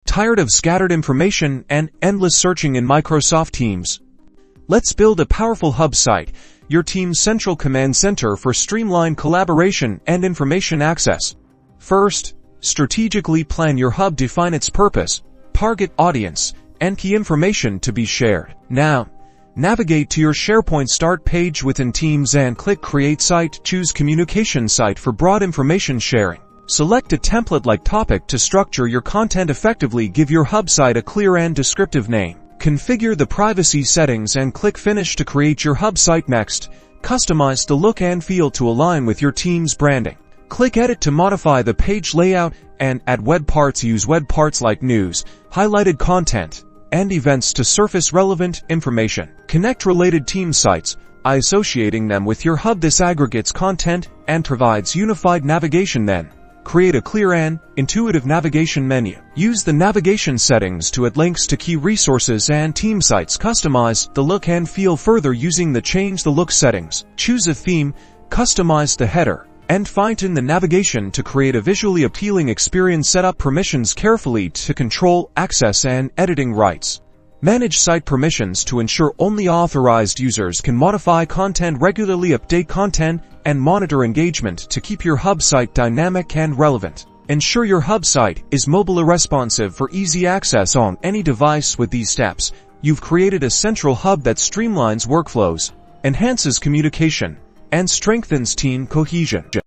Tired of scattered information and endless searching in Microsoft Teams? Let's build a powerful hub site, your team's central command center for streamlined collaboration and information access. First, strategically plan your hub. Define its purpose, target audience, and key information to be shared. Now, navigate to your SharePoint start page within Teams and click Create Site. Choose Communication Site for broad information sharing. Select a template like topic to structure your content effectively. Give your hub site a clear and descriptive name. Configure the privacy settings and click Finish to create your hub site. Next, customize the look and feel to align with your team's branding. Click Edit to modify the page layout and add web parts. Use web parts like news, highlighted content, and events to surface relevant information. Connect related team sites, associating them with your hub. This aggregates content and provides unified navigation. Then, create a clear and intuitive navigation menu. Use the navigation settings to add links to key resources and team sites. Customize the look and feel further using the Change the Look settings. Choose a theme, customize the header, and fine-tune the navigation to create a visually appealing experience. Set up permissions carefully to control access and editing rights. Manage site permissions to ensure only authorized users can modify content regularly. Update content and monitor engagement to keep your hub site dynamic and relevant. Ensure your hub site is mobile responsive for easy access on any device. With these steps, you've created a central hub that streamlines workflows, enhances communication, and strengthens team cohesion.